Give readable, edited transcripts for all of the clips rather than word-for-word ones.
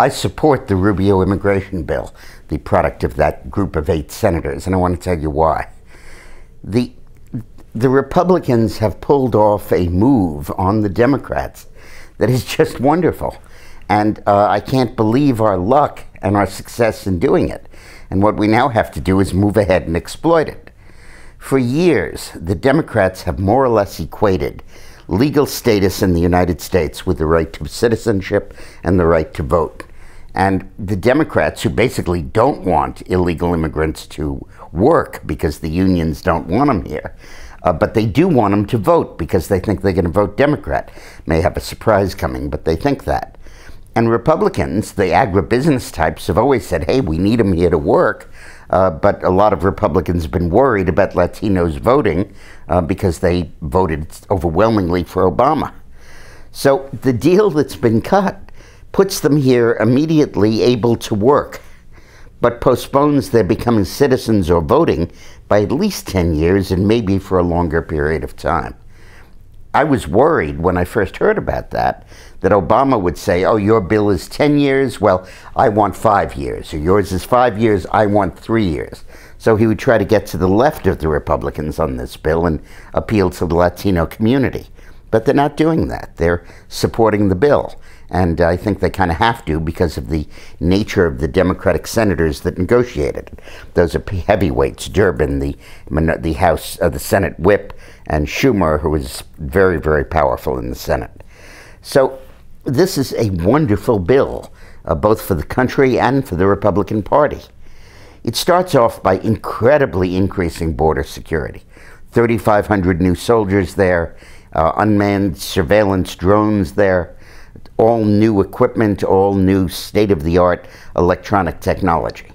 I support the Rubio immigration bill, the product of that group of 8 senators, and I want to tell you why. The Republicans have pulled off a move on the Democrats that is just wonderful. And I can't believe our luck and our success in doing it. And what we now have to do is move ahead and exploit it. For years, the Democrats have more or less equated legal status in the United States with the right to citizenship and the right to vote. And the Democrats, who basically don't want illegal immigrants to work because the unions don't want them here, but they do want them to vote because they think they're going to vote Democrat. May have a surprise coming, but they think that. And Republicans, the agribusiness types, have always said, hey, we need them here to work. But a lot of Republicans have been worried about Latinos voting because they voted overwhelmingly for Obama. So the deal that's been cut puts them here immediately able to work, but postpones their becoming citizens or voting by at least 10 years and maybe for a longer period of time. I was worried when I first heard about that Obama would say, oh, your bill is 10 years, well, I want 5 years, or yours is 5 years, I want 3 years. So he would try to get to the left of the Republicans on this bill and appeal to the Latino community. But they're not doing that. They're supporting the bill. And I think they kind of have to because of the nature of the Democratic senators that negotiated it. Those are heavyweights: Durbin, the House, the Senate whip, and Schumer, who was very, very powerful in the Senate. So this is a wonderful bill, both for the country and for the Republican Party. It starts off by incredibly increasing border security. 3,500 new soldiers there, unmanned surveillance drones there, all new equipment, all new state-of-the-art electronic technology.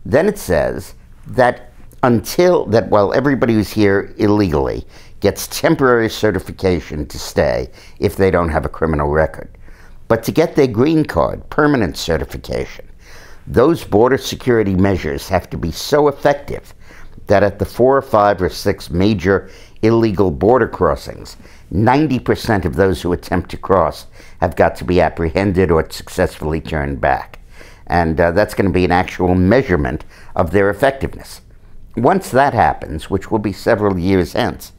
Then it says that while everybody who's here illegally gets temporary certification to stay if they don't have a criminal record. But to get their green card, permanent certification, those border security measures have to be so effective that at the 4 or 5 or 6 major illegal border crossings, 90% of those who attempt to cross have got to be apprehended or successfully turned back. And that's going to be an actual measurement of their effectiveness. Once that happens, which will be several years hence,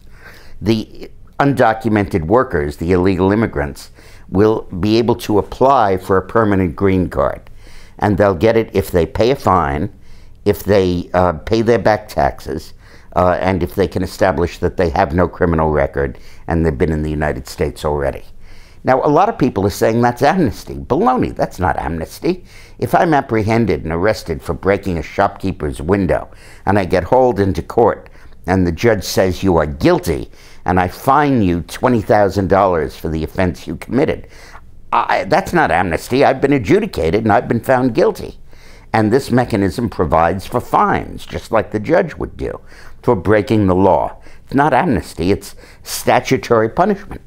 the undocumented workers, the illegal immigrants, will be able to apply for a permanent green card. And they'll get it if they pay a fine, if they pay their back taxes, and if they can establish that they have no criminal record and they've been in the United States already. Now, a lot of people are saying that's amnesty. Baloney, that's not amnesty. If I'm apprehended and arrested for breaking a shopkeeper's window and I get hauled into court and the judge says you are guilty and I fine you $20,000 for the offense you committed, that's not amnesty. I've been adjudicated and I've been found guilty. And this mechanism provides for fines, just like the judge would do, for breaking the law. It's not amnesty, it's statutory punishment.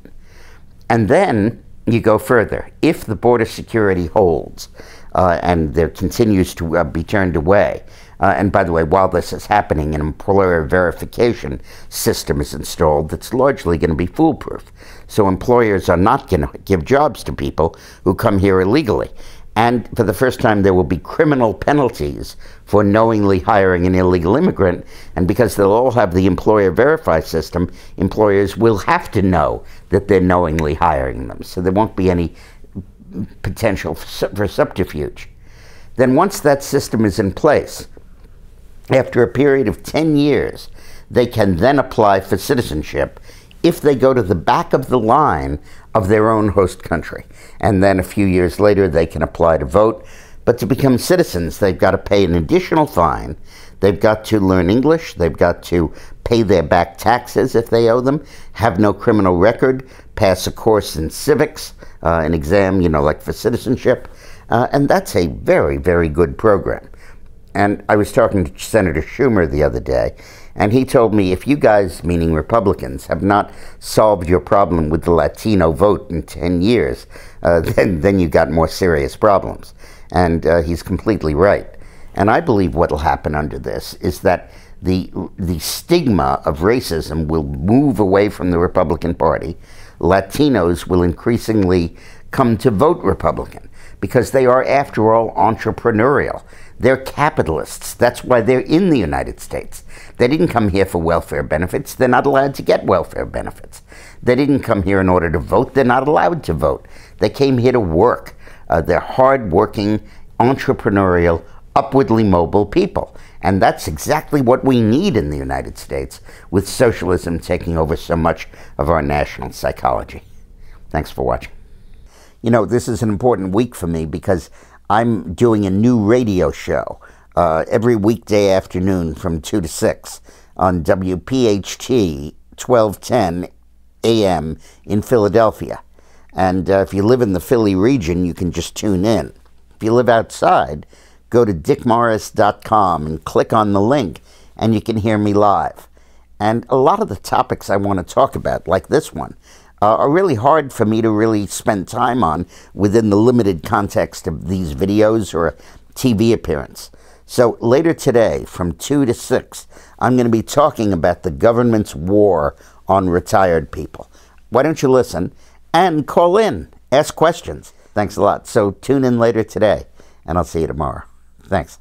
And then you go further. If the border security holds and there continues to be turned away, and by the way, while this is happening, an employer verification system is installed that's largely going to be foolproof. So employers are not going to give jobs to people who come here illegally. And for the first time, there will be criminal penalties for knowingly hiring an illegal immigrant. And because they'll all have the employer verify system, employers will have to know that they're knowingly hiring them. So there won't be any potential for subterfuge. Then once that system is in place, after a period of 10 years, they can then apply for citizenship if they go to the back of the line of their own host country. And then a few years later, they can apply to vote. But to become citizens, they've got to pay an additional fine. They've got to learn English. They've got to pay their back taxes if they owe them, have no criminal record, pass a course in civics, an exam, like for citizenship. And that's a very, very good program. And I was talking to Senator Schumer the other day, and he told me, if you guys, meaning Republicans, have not solved your problem with the Latino vote in 10 years, then you got more serious problems. And he's completely right. And I believe what will happen under this is that the stigma of racism will move away from the Republican Party. Latinos will increasingly come to vote Republican, because they are, after all, entrepreneurial. They're capitalists. That's why they're in the United States. They didn't come here for welfare benefits. They're not allowed to get welfare benefits. They didn't come here in order to vote. They're not allowed to vote. They came here to work. They're hard-working, entrepreneurial, upwardly mobile people. And that's exactly what we need in the United States, with socialism taking over so much of our national psychology. Thanks for watching. You know, this is an important week for me because I'm doing a new radio show every weekday afternoon from 2 to 6 on WPHT 1210 AM in Philadelphia. And if you live in the Philly region, you can just tune in. If you live outside, go to dickmorris.com and click on the link, and you can hear me live. And a lot of the topics I want to talk about, like this one, are really hard for me to really spend time on within the limited context of these videos or a TV appearance. So later today, from 2 to 6, I'm going to be talking about the government's war on retired people. Why don't you listen and call in, ask questions. Thanks a lot. So tune in later today, and I'll see you tomorrow. Thanks.